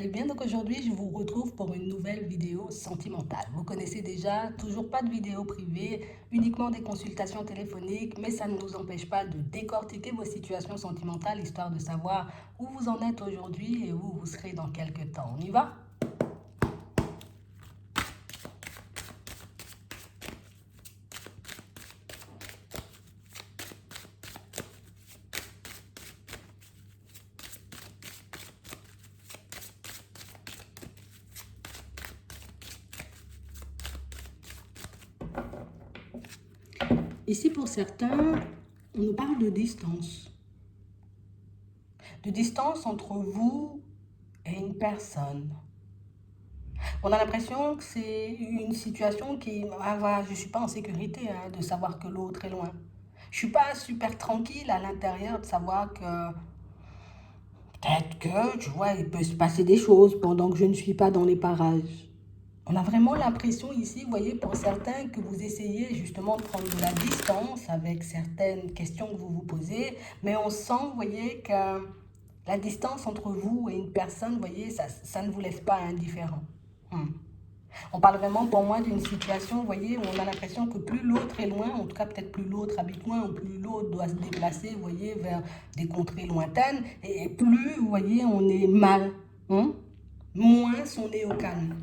allez bien? Donc aujourd'hui, je vous retrouve pour une nouvelle vidéo sentimentale. Vous connaissez déjà, toujours pas de vidéo privée, uniquement des consultations téléphoniques, mais ça ne nous empêche pas de décortiquer vos situations sentimentales, histoire de savoir où vous en êtes aujourd'hui et où vous serez dans quelques temps. On y va? Ici, pour certains, on nous parle de distance. De distance entre vous et une personne. On a l'impression que c'est une situation qui, je ne suis pas en sécurité de savoir que l'autre est loin. Je ne suis pas super tranquille à l'intérieur de savoir que peut-être que, tu vois, il peut se passer des choses pendant que je ne suis pas dans les parages. On a vraiment l'impression ici, vous voyez, pour certains, que vous essayez justement de prendre de la distance avec certaines questions que vous vous posez, mais on sent, vous voyez, que la distance entre vous et une personne, vous voyez, ça ne vous laisse pas indifférent. On parle vraiment pour moi d'une situation, vous voyez, où on a l'impression que plus l'autre est loin, en tout cas peut-être plus l'autre habite loin, ou plus l'autre doit se déplacer, vous voyez, vers des contrées lointaines, et plus, vous voyez, on est mal, moins on est au calme.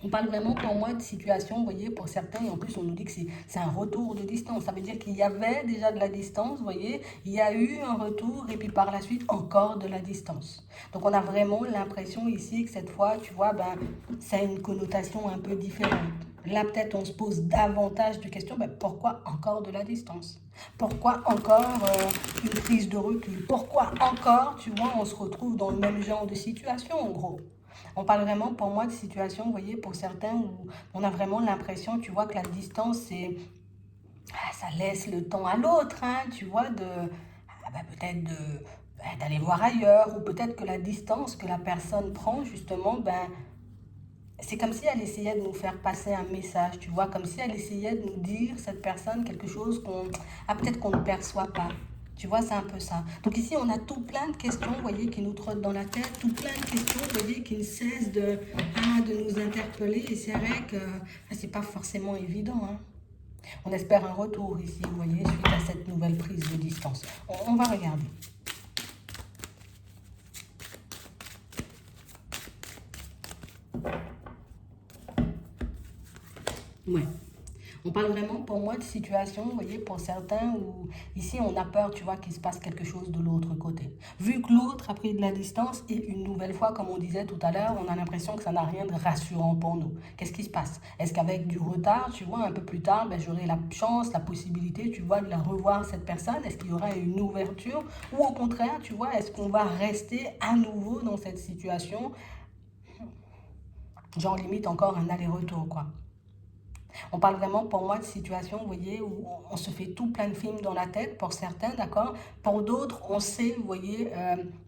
On parle vraiment pour moi de situation, vous voyez, pour certains, et en plus on nous dit que c'est un retour de distance. Ça veut dire qu'il y avait déjà de la distance, vous voyez, il y a eu un retour, et puis par la suite encore de la distance. Donc on a vraiment l'impression ici que cette fois, tu vois, ça a une connotation un peu différente. Là, peut-être on se pose davantage de questions, pourquoi encore de la distance? Pourquoi encore une prise de recul? Pourquoi encore, tu vois, on se retrouve dans le même genre de situation, en gros? On parle vraiment, pour moi, de situation, vous voyez, pour certains, où on a vraiment l'impression, tu vois, que la distance, ça laisse le temps à l'autre, tu vois, peut-être d'aller voir ailleurs, ou peut-être que la distance que la personne prend, justement, c'est comme si elle essayait de nous faire passer un message, tu vois, comme si elle essayait de nous dire, cette personne, quelque chose peut-être qu'on ne perçoit pas. Tu vois, c'est un peu ça. Donc ici, on a tout plein de questions, vous voyez, qui nous trottent dans la tête, tout plein de questions, vous voyez, qui ne cessent de nous interpeller. Et c'est vrai que c'est pas forcément évident. On espère un retour ici, vous voyez, suite à cette nouvelle prise de distance. On va regarder. Ouais. On parle vraiment, pour moi, de situation, vous voyez, pour certains, où ici, on a peur, tu vois, qu'il se passe quelque chose de l'autre côté. Vu que l'autre a pris de la distance, et une nouvelle fois, comme on disait tout à l'heure, on a l'impression que ça n'a rien de rassurant pour nous. Qu'est-ce qui se passe? Est-ce qu'avec du retard, tu vois, un peu plus tard, j'aurai la chance, la possibilité, tu vois, de la revoir, cette personne? Est-ce qu'il y aura une ouverture? Ou au contraire, tu vois, est-ce qu'on va rester à nouveau dans cette situation? Genre limite encore un aller-retour, quoi. On parle vraiment, pour moi, de situations, vous voyez, où on se fait tout plein de films dans la tête, pour certains, d'accord? Pour d'autres, on sait, vous voyez,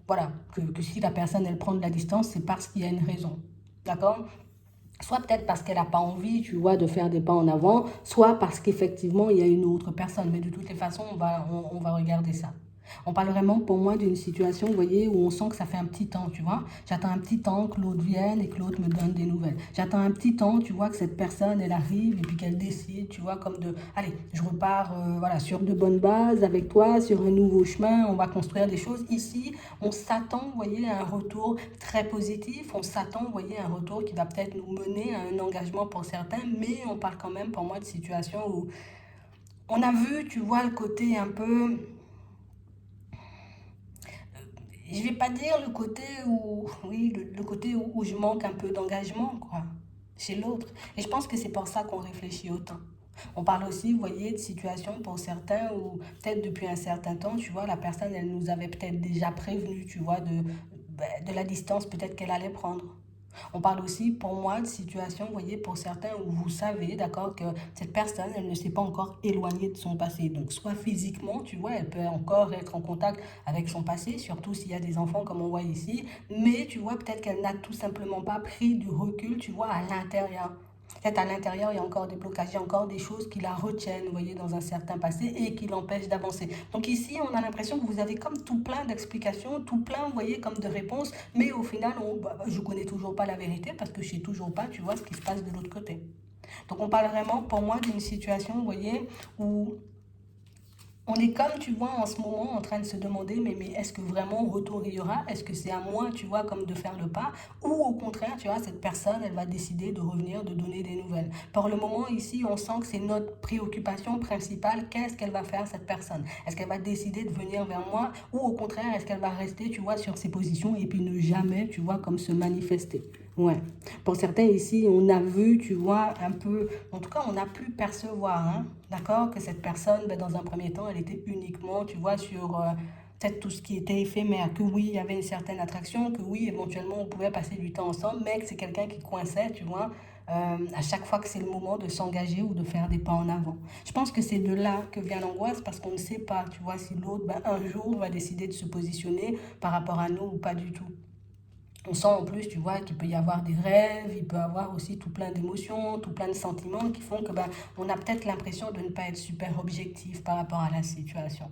voilà, que si la personne, elle prend de la distance, c'est parce qu'il y a une raison, d'accord? Soit peut-être parce qu'elle n'a pas envie, tu vois, de faire des pas en avant, soit parce qu'effectivement, il y a une autre personne. Mais de toutes les façons, on va regarder ça. On parle vraiment, pour moi, d'une situation, vous voyez, où on sent que ça fait un petit temps, tu vois. J'attends un petit temps que l'autre vienne et que l'autre me donne des nouvelles. J'attends un petit temps, tu vois, que cette personne, elle arrive et puis qu'elle décide, tu vois, comme allez, je repars, voilà, sur de bonnes bases avec toi, sur un nouveau chemin, on va construire des choses. Ici, on s'attend, vous voyez, à un retour très positif. On s'attend, vous voyez, à un retour qui va peut-être nous mener à un engagement pour certains, mais on parle quand même, pour moi, de situation où on a vu, tu vois, le côté un peu, je vais pas dire le côté où, oui, le côté où je manque un peu d'engagement, quoi, chez l'autre. Et je pense que c'est pour ça qu'on réfléchit autant. On parle aussi, vous voyez, de situations pour certains où, peut-être depuis un certain temps, tu vois, la personne, elle nous avait peut-être déjà prévenu, tu vois, de la distance peut-être qu'elle allait prendre. On parle aussi, pour moi, de situations, vous voyez, pour certains où vous savez, d'accord, que cette personne, elle ne s'est pas encore éloignée de son passé. Donc, soit physiquement, tu vois, elle peut encore être en contact avec son passé, surtout s'il y a des enfants, comme on voit ici. Mais, tu vois, peut-être qu'elle n'a tout simplement pas pris du recul, tu vois, à l'intérieur. Peut-être à l'intérieur, il y a encore des blocages, il y a encore des choses qui la retiennent, vous voyez, dans un certain passé et qui l'empêchent d'avancer. Donc ici, on a l'impression que vous avez comme tout plein d'explications, tout plein, vous voyez, comme de réponses, mais au final, je ne connais toujours pas la vérité parce que je ne sais toujours pas, tu vois, ce qui se passe de l'autre côté. Donc on parle vraiment, pour moi, d'une situation, vous voyez, où on est comme, tu vois, en ce moment, en train de se demander, mais est-ce que vraiment retour il y aura? Est-ce que c'est à moi, tu vois, comme de faire le pas? Ou au contraire, tu vois, cette personne, elle va décider de revenir, de donner des nouvelles. Pour le moment, ici, on sent que c'est notre préoccupation principale. Qu'est-ce qu'elle va faire, cette personne? Est-ce qu'elle va décider de venir vers moi? Ou au contraire, est-ce qu'elle va rester, tu vois, sur ses positions et puis ne jamais, tu vois, comme se manifester? Ouais. Pour certains ici, on a vu, tu vois, un peu, en tout cas, on a pu percevoir, hein, d'accord, que cette personne, ben, dans un premier temps, elle était uniquement, tu vois, sur peut-être tout ce qui était éphémère, que oui, il y avait une certaine attraction, que oui, éventuellement, on pouvait passer du temps ensemble, mais que c'est quelqu'un qui coinçait, tu vois, à chaque fois que c'est le moment de s'engager ou de faire des pas en avant. Je pense que c'est de là que vient l'angoisse, parce qu'on ne sait pas, tu vois, si l'autre, ben, un jour, va décider de se positionner par rapport à nous ou pas du tout. On sent en plus, tu vois, qu'il peut y avoir des rêves, il peut y avoir aussi tout plein d'émotions, tout plein de sentiments qui font que ben, on a peut-être l'impression de ne pas être super objectif par rapport à la situation.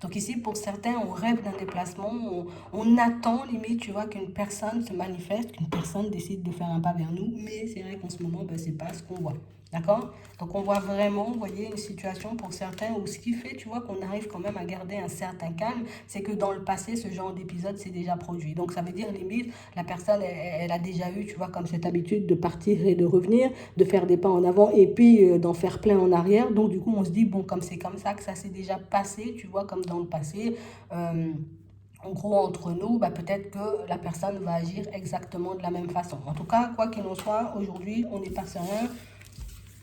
Donc ici, pour certains, on rêve d'un déplacement, on attend limite, tu vois, qu'une personne se manifeste, qu'une personne décide de faire un pas vers nous, mais c'est vrai qu'en ce moment, ben, c'est pas ce qu'on voit. D'accord? Donc on voit vraiment, vous voyez, une situation pour certains où ce qui fait, tu vois, qu'on arrive quand même à garder un certain calme, c'est que dans le passé, ce genre d'épisode s'est déjà produit. Donc ça veut dire limite, la personne, elle a déjà eu, tu vois, comme cette habitude de partir et de revenir, de faire des pas en avant et puis d'en faire plein en arrière. Donc du coup, on se dit, bon, comme c'est comme ça que ça s'est déjà passé, tu vois, comme dans le passé, en gros, entre nous, bah, peut-être que la personne va agir exactement de la même façon. En tout cas, quoi qu'il en soit, aujourd'hui, on n'est pas serein.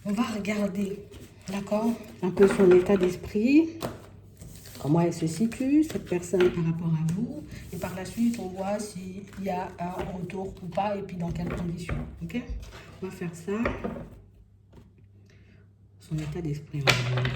On va regarder, d'accord, un peu son état d'esprit, comment elle se situe, cette personne par rapport à vous. Et par la suite, on voit s'il y a un retour ou pas et puis dans quelles conditions. Ok? On va faire ça. Son état d'esprit, on va demander.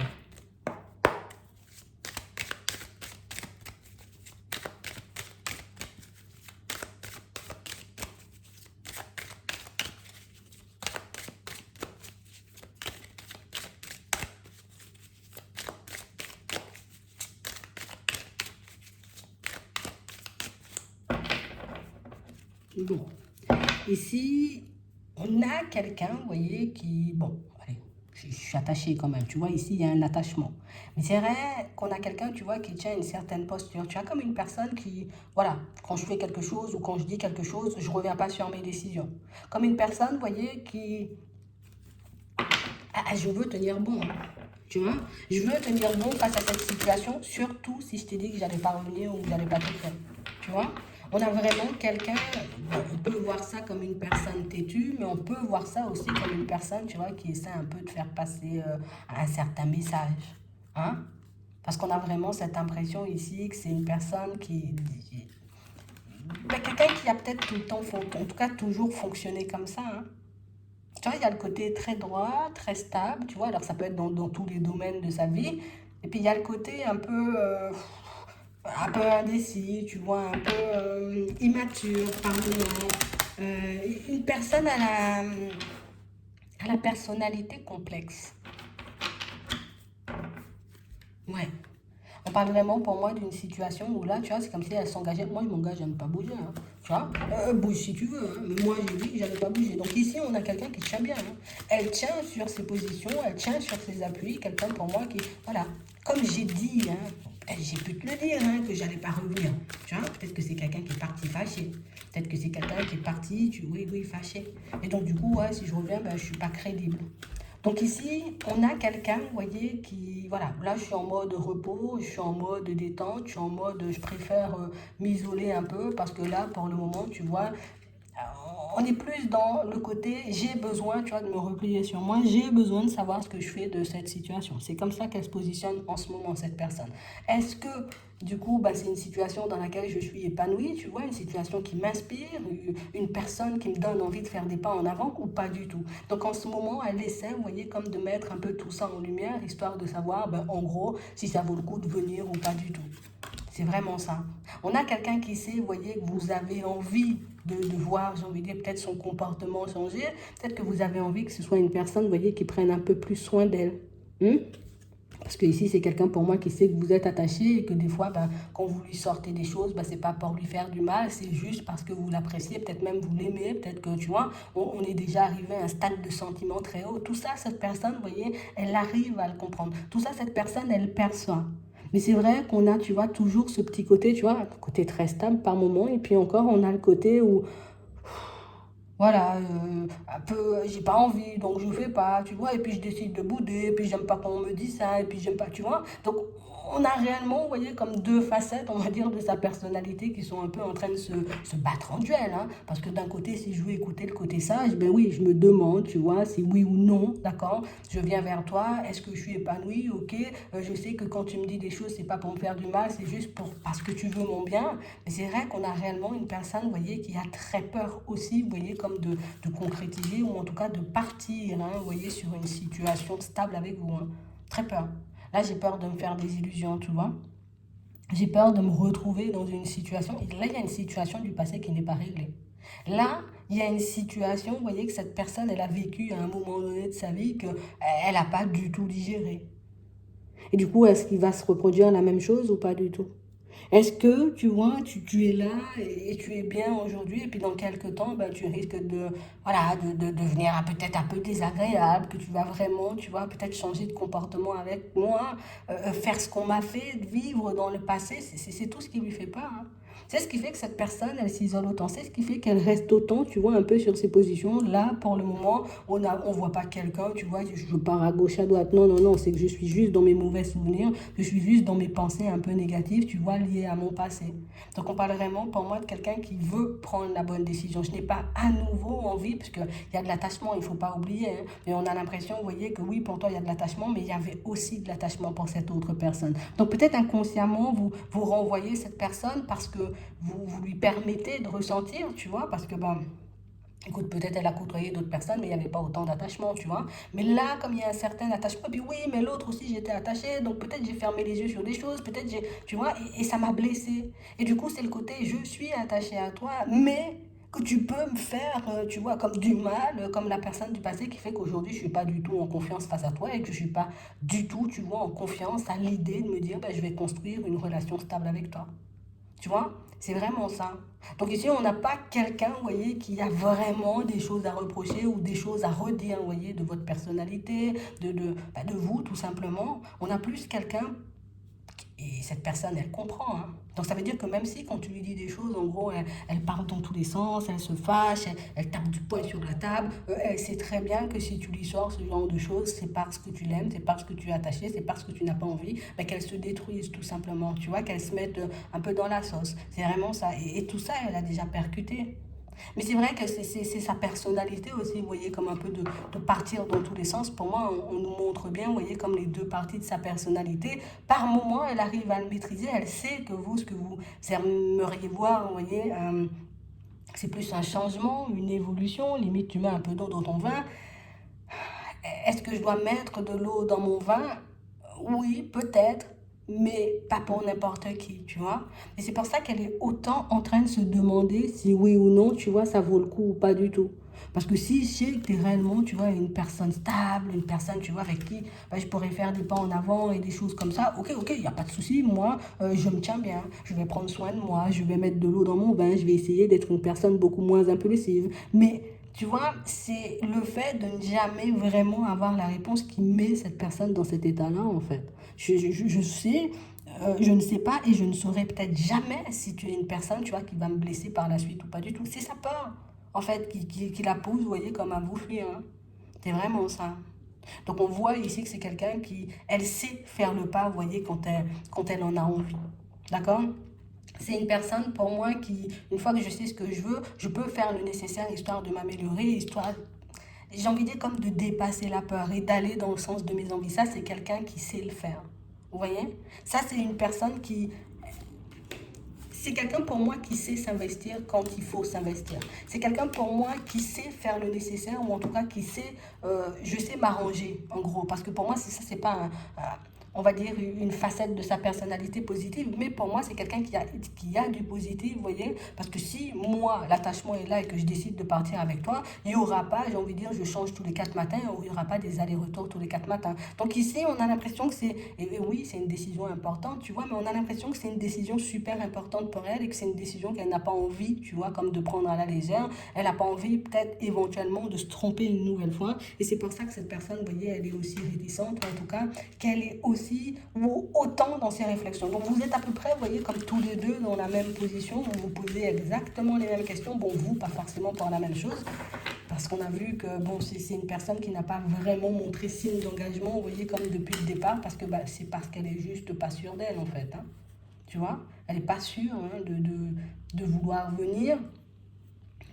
Bon, ici, on a quelqu'un, vous voyez, qui, bon, allez, je suis attachée quand même, tu vois, ici, il y a un attachement. Mais c'est vrai qu'on a quelqu'un, tu vois, qui tient une certaine posture. Tu as comme une personne qui, voilà, quand je fais quelque chose ou quand je dis quelque chose, je ne reviens pas sur mes décisions. Comme une personne, vous voyez, qui, je veux tenir bon, hein, tu vois, je veux tenir bon face à cette situation, surtout si je t'ai dit que j'allais pas revenir ou que j'allais pas tout faire, tu vois. On a vraiment quelqu'un, on peut voir ça comme une personne têtue, mais on peut voir ça aussi comme une personne, tu vois, qui essaie un peu de faire passer un certain message, hein. Parce qu'on a vraiment cette impression ici que c'est une personne ben, quelqu'un qui a peut-être tout le temps, en tout cas toujours fonctionné comme ça, hein. Tu vois, il y a le côté très droit, très stable, tu vois, alors ça peut être dans tous les domaines de sa vie. Et puis il y a le côté un peu indécis, tu vois, un peu immature par moment. Une personne à la personnalité complexe. Ouais. On parle vraiment pour moi d'une situation où là, tu vois, c'est comme si elle s'engageait. Moi, je m'engage à ne pas bouger, hein, tu vois. Bouge si tu veux, hein, mais moi, j'ai dit que j'allais pas bouger. Donc ici, on a quelqu'un qui tient bien, hein. Elle tient sur ses positions, elle tient sur ses appuis. Quelqu'un pour moi qui, voilà, comme j'ai dit, hein, j'ai pu te le dire, hein, que j'allais pas revenir. Tu vois, peut-être que c'est quelqu'un qui est parti fâché. Peut-être que c'est quelqu'un qui est parti, oui, fâché. Et donc, du coup, ouais, si je reviens, ben, je suis pas crédible. Donc ici, on a quelqu'un, vous voyez, qui, voilà, là je suis en mode repos, je suis en mode détente, je suis en mode, je préfère m'isoler un peu parce que là, pour le moment, tu vois, on est plus dans le côté, j'ai besoin, tu vois, de me replier sur moi, j'ai besoin de savoir ce que je fais de cette situation. C'est comme ça qu'elle se positionne en ce moment, cette personne. Est-ce que, du coup, bah, c'est une situation dans laquelle je suis épanouie, tu vois, une situation qui m'inspire, une personne qui me donne envie de faire des pas en avant ou pas du tout. Donc en ce moment, elle essaie, vous voyez, comme de mettre un peu tout ça en lumière, histoire de savoir, ben, en gros, si ça vaut le coup de venir ou pas du tout. C'est vraiment ça. On a quelqu'un qui sait, vous voyez, que vous avez envie de voir, j'ai envie de dire, peut-être son comportement changer. Peut-être que vous avez envie que ce soit une personne, vous voyez, qui prenne un peu plus soin d'elle. Parce que ici, c'est quelqu'un pour moi qui sait que vous êtes attaché et que des fois, ben, quand vous lui sortez des choses, ben, c'est pas pour lui faire du mal, c'est juste parce que vous l'appréciez, peut-être même vous l'aimez, peut-être que, tu vois, on est déjà arrivé à un stade de sentiment très haut. Tout ça, cette personne, vous voyez, elle arrive à le comprendre. Tout ça, cette personne, elle perçoit. Mais c'est vrai qu'on a, tu vois, toujours ce petit côté, tu vois, un côté très stable par moment, et puis encore, on a le côté où voilà, un peu, j'ai pas envie, donc je fais pas, tu vois, et puis je décide de bouder, et puis j'aime pas quand on me dit ça, et puis j'aime pas, tu vois. Donc, on a réellement, vous voyez, comme deux facettes, on va dire, de sa personnalité qui sont un peu en train de se battre en duel, hein. Parce que d'un côté, si je veux écouter le côté sage, ben oui, je me demande, tu vois, si oui ou non, d'accord, je viens vers toi, est-ce que je suis épanouie, ok, je sais que quand tu me dis des choses, c'est pas pour me faire du mal, c'est juste parce que tu veux mon bien. Mais c'est vrai qu'on a réellement une personne, vous voyez, qui a très peur aussi, vous voyez, comme de concrétiser ou en tout cas de partir, hein, vous voyez, sur une situation stable avec vous, hein. Très peur. Là, j'ai peur de me faire des illusions, tu vois. J'ai peur de me retrouver dans une situation. Et là, il y a une situation du passé qui n'est pas réglée. Là, il y a une situation, vous voyez, que cette personne, elle a vécu à un moment donné de sa vie qu'elle n'a pas du tout digéré. Et du coup, est-ce qu'il va se reproduire la même chose ou pas du tout? Est-ce que, tu vois, tu es là et tu es bien aujourd'hui et puis dans quelques temps, ben, tu risques voilà, de devenir peut-être un peu désagréable, que tu vas vraiment, tu vois, peut-être changer de comportement avec moi, faire ce qu'on m'a fait, vivre dans le passé, c'est tout ce qui lui fait peur, hein. C'est ce qui fait que cette personne, elle s'isole autant. C'est ce qui fait qu'elle reste autant, tu vois, un peu sur ses positions. Là, pour le moment, on voit pas quelqu'un, tu vois, je pars à gauche, à droite. Non, non, non, c'est que je suis juste dans mes mauvais souvenirs. Je suis juste dans mes pensées un peu négatives, tu vois, liées à mon passé. Donc, on parle vraiment, pour moi, de quelqu'un qui veut prendre la bonne décision. Je n'ai pas à nouveau envie, parce qu'il y a de l'attachement, il ne faut pas oublier, hein, mais on a l'impression, vous voyez, que oui, pour toi, il y a de l'attachement, mais il y avait aussi de l'attachement pour cette autre personne. Donc, peut-être inconsciemment, vous renvoyez cette personne parce que vous lui permettez de ressentir, tu vois, parce que, ben, écoute, peut-être elle a côtoyé d'autres personnes, mais il n'y avait pas autant d'attachement, tu vois. Mais là, comme il y a un certain attachement, puis oui, mais l'autre aussi, j'étais attachée, donc peut-être j'ai fermé les yeux sur des choses, peut-être j'ai, tu vois, et ça m'a blessée. Et du coup, c'est le côté, je suis attachée à toi, mais que tu peux me faire, tu vois, comme du mal, comme la personne du passé qui fait qu'aujourd'hui, je ne suis pas du tout en confiance face à toi et que je ne suis pas du tout, tu vois, en confiance à l'idée de me dire, ben, je vais construire une relation stable avec toi. Tu vois, c'est vraiment ça. Donc ici, on n'a pas quelqu'un, vous voyez, qui a vraiment des choses à reprocher ou des choses à redire, vous voyez, de votre personnalité, de vous, tout simplement. On a plus quelqu'un et cette personne, elle comprend, hein. Donc ça veut dire que même si quand tu lui dis des choses, en gros, elle part dans tous les sens, elle se fâche, elle tape du poing sur la table, elle sait très bien que si tu lui sors ce genre de choses, c'est parce que tu l'aimes, c'est parce que tu es attaché, c'est parce que tu n'as pas envie, mais qu'elle se détruise tout simplement, tu vois, qu'elle se mette un peu dans la sauce. C'est vraiment ça. Et tout ça, elle a déjà percuté. Mais c'est vrai que c'est sa personnalité aussi, vous voyez, comme un peu de partir dans tous les sens. Pour moi, on nous montre bien, vous voyez, comme les deux parties de sa personnalité. Par moment, elle arrive à le maîtriser, elle sait que vous, ce que vous aimeriez voir, vous voyez, c'est plus un changement, une évolution. Limite, tu mets un peu d'eau dans ton vin. Est-ce que je dois mettre de l'eau dans mon vin? Oui, peut-être, mais pas pour n'importe qui, tu vois. Et c'est pour ça qu'elle est autant en train de se demander si oui ou non, tu vois, ça vaut le coup ou pas du tout. Parce que si je sais que tu es réellement, tu vois, une personne stable, une personne, tu vois, avec qui bah, je pourrais faire des pas en avant et des choses comme ça, ok, il n'y a pas de souci, moi, je me tiens bien, je vais prendre soin de moi, je vais mettre de l'eau dans mon bain, je vais essayer d'être une personne beaucoup moins impulsive. Mais tu vois, c'est le fait de ne jamais vraiment avoir la réponse qui met cette personne dans cet état-là, en fait. Je sais, je ne sais pas et je ne saurais peut-être jamais si tu es une personne, tu vois, qui va me blesser par la suite ou pas du tout. C'est sa peur, en fait, qui la pousse, vous voyez, comme un bouffon, hein. C'est vraiment ça. Donc on voit ici que c'est quelqu'un qui, elle sait faire le pas, vous voyez, quand elle en a envie. D'accord? C'est une personne pour moi qui, une fois que je sais ce que je veux, je peux faire le nécessaire histoire de m'améliorer, histoire, j'ai envie de dire comme de dépasser la peur et d'aller dans le sens de mes envies. Ça, c'est quelqu'un qui sait le faire. Vous voyez? Ça, c'est une personne qui, c'est quelqu'un pour moi qui sait s'investir quand il faut s'investir. C'est quelqu'un pour moi qui sait faire le nécessaire ou en tout cas qui sait, je sais m'arranger en gros. Parce que pour moi, c'est ça, c'est pas un, on va dire, une facette de sa personnalité positive, mais pour moi, c'est quelqu'un qui a du positif, vous voyez, parce que si moi, l'attachement est là et que je décide de partir avec toi, il n'y aura pas, j'ai envie de dire, je change tous les 4 matins, ou il n'y aura pas des allers-retours tous les 4 matins. Donc ici, on a l'impression que c'est, et oui, c'est une décision importante, tu vois, mais on a l'impression que c'est une décision super importante pour elle et que c'est une décision qu'elle n'a pas envie, tu vois, comme de prendre à la légère. Elle n'a pas envie, peut-être, éventuellement, de se tromper une nouvelle fois. Et c'est pour ça que cette personne, vous voyez, elle est aussi réticente, en tout cas, qu'elle est aussi ou autant dans ses réflexions. Donc vous êtes à peu près, vous voyez, comme tous les deux dans la même position, vous vous posez exactement les mêmes questions. Bon, vous, pas forcément pour la même chose, parce qu'on a vu que bon, c'est une personne qui n'a pas vraiment montré signe d'engagement, vous voyez, comme depuis le départ, parce que bah, c'est parce qu'elle est juste pas sûre d'elle, en fait. Hein. Tu vois, elle n'est pas sûre hein, de vouloir venir.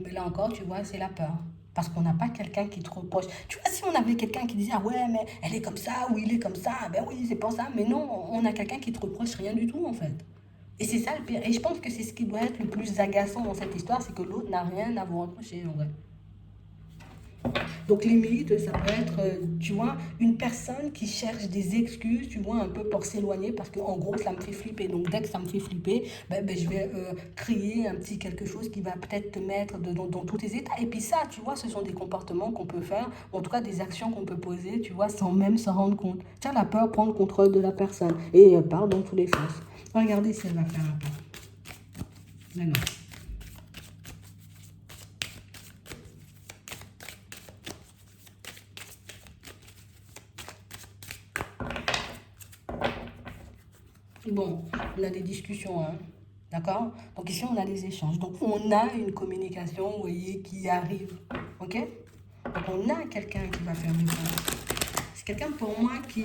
Mais là encore, tu vois, c'est la peur. Parce qu'on n'a pas quelqu'un qui te reproche. Tu vois, si on avait quelqu'un qui disait, ah ouais, mais elle est comme ça, ou il est comme ça, ben oui, c'est pour ça. Mais non, on a quelqu'un qui te reproche rien du tout, en fait. Et c'est ça le pire. Et je pense que c'est ce qui doit être le plus agaçant dans cette histoire, c'est que l'autre n'a rien à vous reprocher, en vrai. Donc limite, ça peut être, tu vois, une personne qui cherche des excuses, tu vois, un peu pour s'éloigner, parce qu'en gros, ça me fait flipper. Donc dès que ça me fait flipper, je vais créer un petit quelque chose qui va peut-être te mettre dans tous tes états. Et puis ça, tu vois, ce sont des comportements qu'on peut faire, ou en tout cas des actions qu'on peut poser, tu vois, sans même s'en rendre compte. Tiens, la peur prend le contrôle de la personne et part dans tous les sens. Regardez si elle va faire un pas. Mais non. Bon, on a des discussions, hein. D'accord. Donc ici, on a des échanges. Donc on a une communication, vous voyez, qui arrive. OK. Donc on a quelqu'un qui va faire le pas. C'est quelqu'un pour moi qui,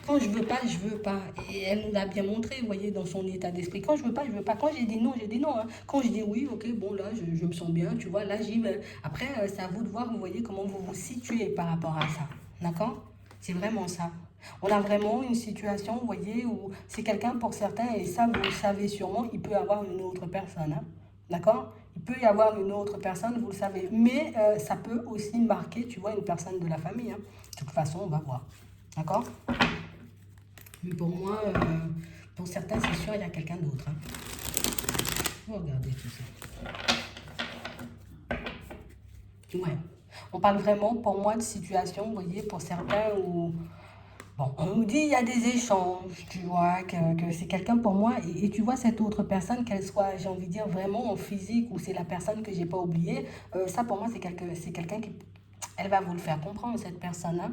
quand je veux pas, je veux pas. Et elle nous l'a bien montré, vous voyez, dans son état d'esprit. Quand je veux pas, je veux pas. Quand j'ai dit non, j'ai dit non. Hein. Quand je dis oui, ok, bon là, je me sens bien, tu vois, là j'y vais. Après, c'est à vous de voir, vous voyez, comment vous vous situez par rapport à ça. D'accord. C'est vraiment ça. On a vraiment une situation, vous voyez, où c'est quelqu'un pour certains, et ça, vous le savez sûrement, il peut y avoir une autre personne. Hein. D'accord. Il peut y avoir une autre personne, vous le savez. Mais ça peut aussi marquer, tu vois, une personne de la famille. Hein. De toute façon, on va voir. D'accord. Mais pour moi, pour certains, c'est sûr, il y a quelqu'un d'autre. Hein. Regardez tout ça. Ouais. On parle vraiment, pour moi, de situation, vous voyez, pour certains où... Bon, on nous dit il y a des échanges, tu vois, que c'est quelqu'un pour moi. Et tu vois, cette autre personne, qu'elle soit, j'ai envie de dire, vraiment en physique ou c'est la personne que j'ai pas oubliée, ça pour moi, c'est quelqu'un qui... Elle va vous le faire comprendre, cette personne-là.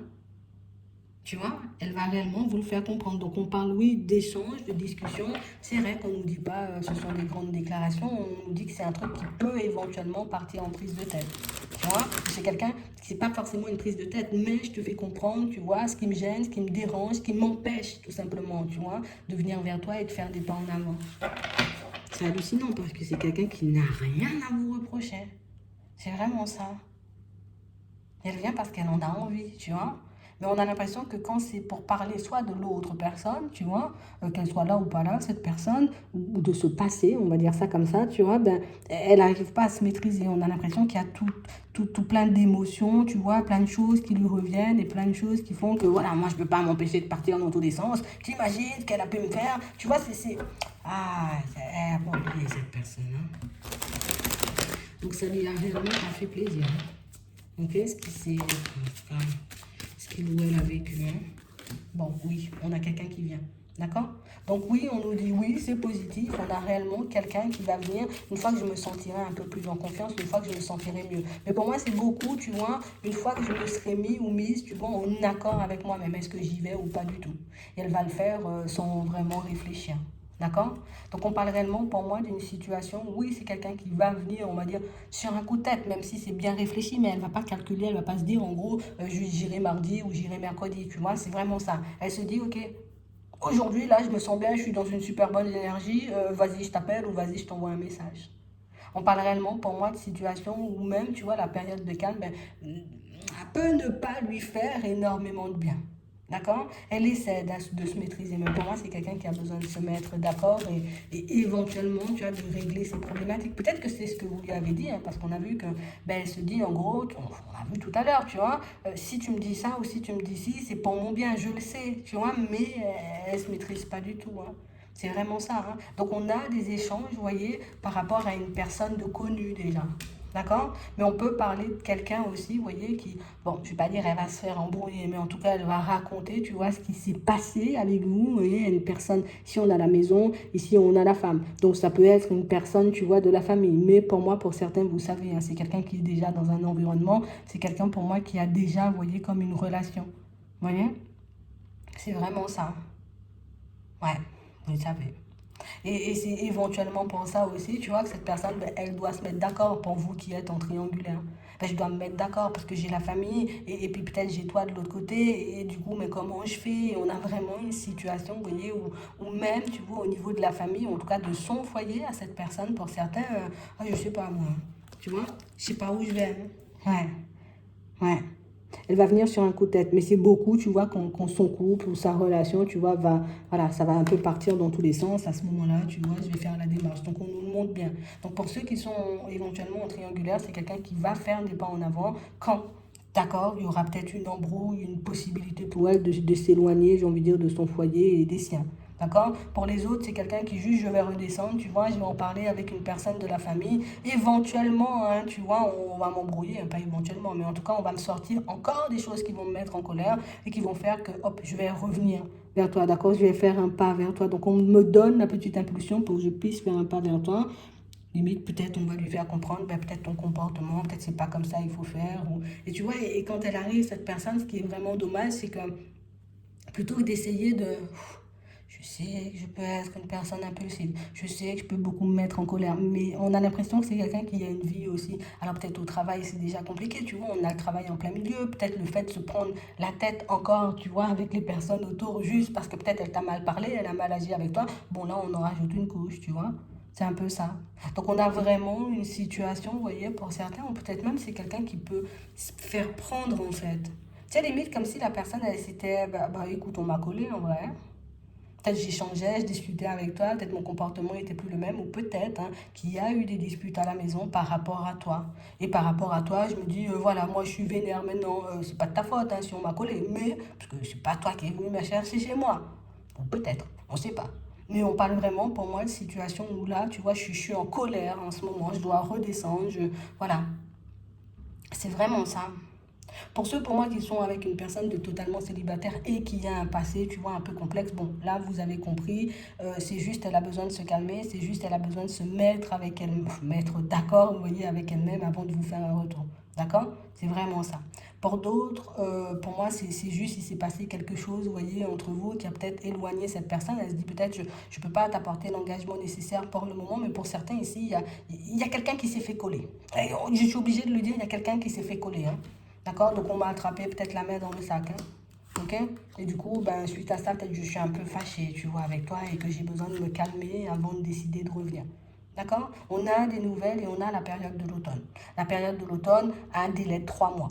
Tu vois, elle va réellement vous le faire comprendre. Donc on parle, oui, d'échange, de discussion. C'est vrai qu'on ne nous dit pas ce sont des grandes déclarations. On nous dit que c'est un truc qui peut éventuellement partir en prise de tête. Tu vois, c'est quelqu'un qui n'est pas forcément une prise de tête, mais je te fais comprendre, tu vois, ce qui me gêne, ce qui me dérange, ce qui m'empêche tout simplement, tu vois, de venir vers toi et de faire des pas en avant. C'est hallucinant parce que c'est quelqu'un qui n'a rien à vous reprocher. C'est vraiment ça. Elle vient parce qu'elle en a envie, tu vois. Mais on a l'impression que quand c'est pour parler soit de l'autre personne, tu vois, qu'elle soit là ou pas là, cette personne, ou de se passer, on va dire ça comme ça, tu vois, ben, elle n'arrive pas à se maîtriser. On a l'impression qu'il y a tout plein d'émotions, tu vois, plein de choses qui lui reviennent et plein de choses qui font que, voilà, moi, je ne peux pas m'empêcher de partir dans tous les sens. T'imagines ce qu'elle a pu me faire? Tu vois, c'est... Ah, elle n'a pas oublié cette personne. Hein. Donc ça lui a réellement pas fait plaisir. Hein. Ok, ce qu'il ou elle a vécu. Hein? Bon, oui, on a quelqu'un qui vient. D'accord. Donc oui, on nous dit oui, c'est positif. On a réellement quelqu'un qui va venir une fois que je me sentirai un peu plus en confiance, une fois que je me sentirai mieux. Mais pour moi, c'est beaucoup, tu vois, une fois que je me serai mis ou mise, tu vois, en accord avec moi-même. Est-ce que j'y vais ou pas du tout? Et elle va le faire sans vraiment réfléchir. D'accord. Donc on parle réellement pour moi d'une situation, oui, c'est quelqu'un qui va venir, on va dire, sur un coup de tête, même si c'est bien réfléchi, mais elle ne va pas calculer, elle ne va pas se dire, en gros, j'irai mardi ou j'irai mercredi, tu vois, c'est vraiment ça. Elle se dit, ok, aujourd'hui, là, je me sens bien, je suis dans une super bonne énergie, vas-y, je t'appelle ou vas-y, je t'envoie un message. On parle réellement pour moi de situation où même, tu vois, la période de calme, ben, elle peut ne pas lui faire énormément de bien. D'accord? Elle essaie de se maîtriser, mais pour moi, c'est quelqu'un qui a besoin de se mettre d'accord et éventuellement, tu vois, de régler ses problématiques. Peut-être que c'est ce que vous lui avez dit, hein, parce qu'on a vu que, ben, elle se dit, en gros, on a vu tout à l'heure, tu vois, si tu me dis ça ou si tu me dis ci, c'est pour mon bien, je le sais, tu vois, mais elle se maîtrise pas du tout, hein. C'est vraiment ça, hein. Donc, on a des échanges, vous voyez, par rapport à une personne de connue déjà. D'accord? Mais on peut parler de quelqu'un aussi, vous voyez, qui, bon, je ne vais pas dire elle va se faire embrouiller, mais en tout cas, elle va raconter, tu vois, ce qui s'est passé avec vous. Vous voyez, une personne, ici on a la maison, ici on a la femme. Donc ça peut être une personne, tu vois, de la famille. Mais pour moi, pour certains, vous savez, hein, c'est quelqu'un qui est déjà dans un environnement, c'est quelqu'un pour moi qui a déjà, vous voyez, comme une relation. Vous voyez? C'est vraiment ça. Ouais, vous le savez. Et c'est éventuellement pour ça aussi, tu vois, que cette personne, ben, elle doit se mettre d'accord pour vous qui êtes en triangulaire. Ben, je dois me mettre d'accord parce que j'ai la famille et puis peut-être j'ai toi de l'autre côté et du coup, mais comment je fais? Et on a vraiment une situation, vous voyez, où même, tu vois, au niveau de la famille, en tout cas de son foyer à cette personne, pour certains, je sais pas moi, tu vois, je sais pas où je vais, hein. Ouais. Elle va venir sur un coup de tête, mais c'est beaucoup, tu vois, quand son couple ou sa relation, tu vois, voilà, ça va un peu partir dans tous les sens. À ce moment-là, tu vois, je vais faire la démarche. Donc, on nous le montre bien. Donc, pour ceux qui sont éventuellement en triangulaire, c'est quelqu'un qui va faire des pas en avant quand, d'accord, il y aura peut-être une embrouille, une possibilité pour elle de s'éloigner, j'ai envie de dire, de son foyer et des siens. D'accord? Pour les autres, c'est quelqu'un qui juge, je vais redescendre, tu vois, je vais en parler avec une personne de la famille. Éventuellement, hein, tu vois, on va m'embrouiller, hein, pas éventuellement, mais en tout cas, on va me sortir encore des choses qui vont me mettre en colère et qui vont faire que, hop, je vais revenir vers toi, d'accord? Je vais faire un pas vers toi. Donc, on me donne la petite impulsion pour que je puisse faire un pas vers toi. Limite, peut-être on va lui faire comprendre, ben, peut-être ton comportement, peut-être c'est pas comme ça il faut faire. Et tu vois, et quand elle arrive, cette personne, ce qui est vraiment dommage, c'est que plutôt que d'essayer de je sais que je peux être une personne impulsive. Je sais que je peux beaucoup me mettre en colère. Mais on a l'impression que c'est quelqu'un qui a une vie aussi. Alors peut-être au travail, c'est déjà compliqué, tu vois. On a le travail en plein milieu. Peut-être le fait de se prendre la tête encore, tu vois, avec les personnes autour, juste parce que peut-être elle t'a mal parlé, elle a mal agi avec toi. Bon, là, on en rajoute une couche, tu vois. C'est un peu ça. Donc on a vraiment une situation, vous voyez, pour certains, ou peut-être même c'est quelqu'un qui peut se faire prendre en fait. Tu sais, limite comme si la personne, elle s'était, bah écoute, on m'a collé en vrai. Peut-être j'échangeais, je discutais avec toi, peut-être mon comportement n'était plus le même, ou peut-être hein, qu'il y a eu des disputes à la maison par rapport à toi. Et par rapport à toi, je me dis, voilà, moi je suis vénère maintenant, c'est pas de ta faute hein, si on m'a collé, mais parce que c'est pas toi qui es venu me chercher chez moi. Ou peut-être, on sait pas. Mais on parle vraiment pour moi de situation où là, tu vois, je suis en colère en ce moment, je dois redescendre, voilà. C'est vraiment ça. Pour ceux pour moi qui sont avec une personne de totalement célibataire et qui a un passé, tu vois, un peu complexe, bon, là vous avez compris, c'est juste elle a besoin de se calmer, c'est juste elle a besoin de se mettre avec elle, mettre d'accord, vous voyez, avec elle-même avant de vous faire un retour. D'accord? C'est vraiment ça. Pour d'autres, pour moi, c'est juste il s'est passé quelque chose, vous voyez, entre vous qui a peut-être éloigné cette personne. Elle se dit peut-être je ne peux pas t'apporter l'engagement nécessaire pour le moment, mais pour certains ici, il y a quelqu'un qui s'est fait coller. Et je suis obligée de le dire, il y a quelqu'un qui s'est fait coller. Hein. D'accord? Donc on m'a attrapé peut-être la main dans le sac. Hein? Ok? Et du coup, ben, suite à ça, peut-être je suis un peu fâchée, tu vois, avec toi et que j'ai besoin de me calmer avant de décider de revenir. D'accord? On a des nouvelles et on a la période de l'automne. La période de l'automne a un délai de 3 mois.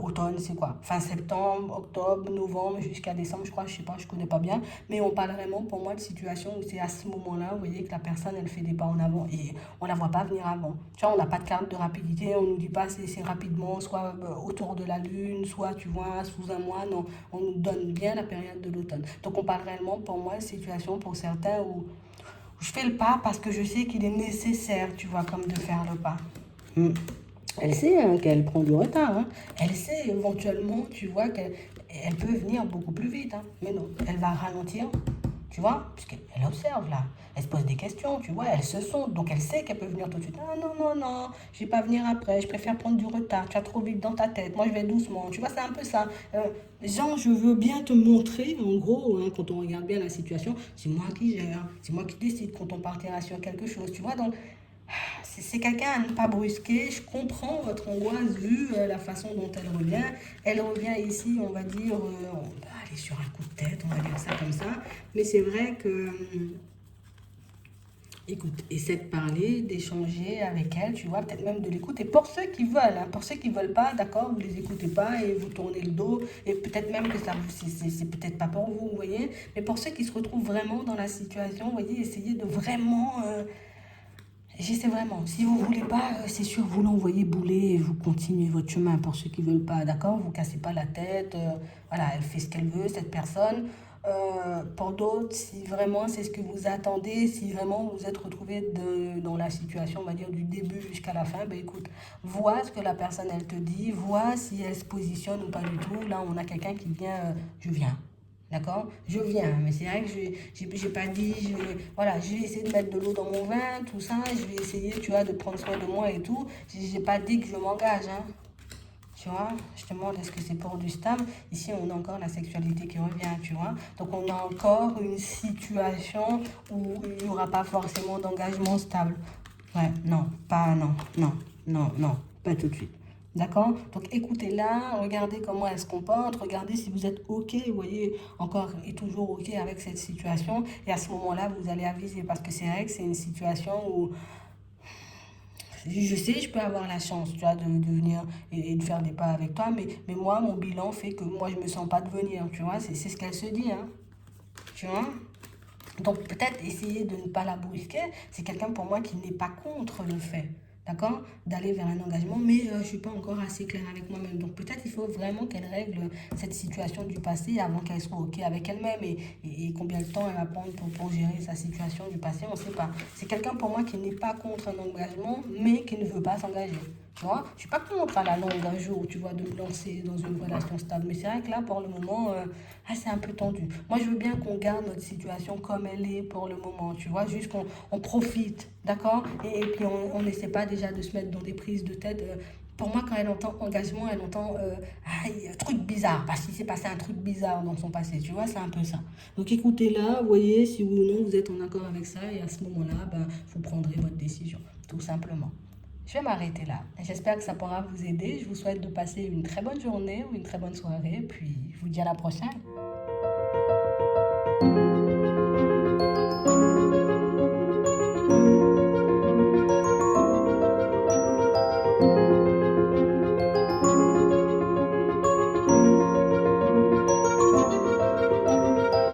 Automne, c'est quoi? Fin septembre, octobre, novembre, jusqu'à décembre, je crois, je sais pas, je connais pas bien. Mais on parle vraiment, pour moi, de situation où c'est à ce moment-là, vous voyez, que la personne, elle fait des pas en avant et on la voit pas venir avant. Tu vois, on n'a pas de carte de rapidité, on nous dit pas c'est rapidement, soit autour de la lune, soit, tu vois, sous un mois. Non, on nous donne bien la période de l'automne. Donc, on parle réellement, pour moi, de situation pour certains où je fais le pas parce que je sais qu'il est nécessaire, tu vois, comme de faire le pas. Hmm. Elle sait hein, qu'elle prend du retard. Hein. Elle sait éventuellement, tu vois, qu'elle peut venir beaucoup plus vite. Hein. Mais non, elle va ralentir, tu vois, puisqu'elle observe là. Elle se pose des questions, tu vois, elle se sonde. Donc elle sait qu'elle peut venir tout de suite. Ah non, non, non, je vais pas venir après, je préfère prendre du retard. Tu as trop vite dans ta tête, moi je vais doucement. Tu vois, c'est un peu ça. Genre, je veux bien te montrer, en gros, hein, quand on regarde bien la situation, c'est moi qui gère, c'est moi qui décide quand on partira sur quelque chose, tu vois. Donc, c'est quelqu'un à ne pas brusquer. Je comprends votre angoisse vu la façon dont elle revient. Elle revient ici, on va dire, on va aller sur un coup de tête, on va dire ça comme ça. Mais c'est vrai que Écoute, essaie de parler, d'échanger avec elle, tu vois, peut-être même de l'écouter. Pour ceux qui veulent, hein, pour ceux qui ne veulent pas, d'accord, vous ne les écoutez pas et vous tournez le dos. Et peut-être même que ça, c'est peut-être pas pour vous, vous voyez. Mais pour ceux qui se retrouvent vraiment dans la situation, vous voyez, essayez de vraiment... j'essaie vraiment. Si vous ne voulez pas, c'est sûr, vous l'envoyez bouler et vous continuez votre chemin. Pour ceux qui ne veulent pas, d'accord, vous ne cassez pas la tête. Voilà, elle fait ce qu'elle veut, cette personne. Pour d'autres, si vraiment c'est ce que vous attendez, si vraiment vous êtes retrouvé dans la situation, on va dire, du début jusqu'à la fin, ben écoute, vois ce que la personne, elle te dit, vois si elle se positionne ou pas du tout. Là, on a quelqu'un qui vient, je viens. D'accord? Je viens, mais c'est vrai que j'ai pas dit, voilà, je vais essayer de mettre de l'eau dans mon vin, tout ça, je vais essayer, tu vois, de prendre soin de moi et tout. J'ai pas dit que je m'engage, hein. Tu vois, je te demande est-ce que c'est pour du stable. Ici, on a encore la sexualité qui revient, tu vois. Donc, on a encore une situation où il n'y aura pas forcément d'engagement stable. Ouais, non, pas, non, non, non, non, pas tout de suite. D'accord? Donc, écoutez-la, regardez comment elle se comporte, regardez si vous êtes OK, vous voyez, encore et toujours OK avec cette situation. Et à ce moment-là, vous allez aviser parce que c'est vrai que c'est une situation où je sais, je peux avoir la chance, tu vois, de venir et de faire des pas avec toi, mais moi, mon bilan fait que moi, je me sens pas de venir, tu vois, c'est ce qu'elle se dit, hein, tu vois. Donc, peut-être essayer de ne pas la brusquer, c'est quelqu'un pour moi qui n'est pas contre le fait, d'accord, d'aller vers un engagement, mais je ne suis pas encore assez claire avec moi-même. Donc, peut-être il faut vraiment qu'elle règle cette situation du passé avant qu'elle soit OK avec elle-même et combien de temps elle va prendre pour gérer sa situation du passé, on ne sait pas. C'est quelqu'un pour moi qui n'est pas contre un engagement, mais qui ne veut pas s'engager. Tu vois, je suis pas contre à la longue un jour, tu vois, de me lancer dans une relation stable. Mais c'est vrai que là, pour le moment, c'est un peu tendu. Moi, je veux bien qu'on garde notre situation comme elle est pour le moment, tu vois, juste qu'on on profite, d'accord? Et puis, on n'essaie pas déjà de se mettre dans des prises de tête. Pour moi, quand elle entend engagement, elle entend un truc bizarre, parce qu'il s'est passé un truc bizarre dans son passé, tu vois, c'est un peu ça. Donc écoutez-la, voyez si oui ou non vous êtes en accord avec ça, et à ce moment-là, ben, vous prendrez votre décision, tout simplement. Je vais m'arrêter là. J'espère que ça pourra vous aider. Je vous souhaite de passer une très bonne journée ou une très bonne soirée. Puis je vous dis à la prochaine.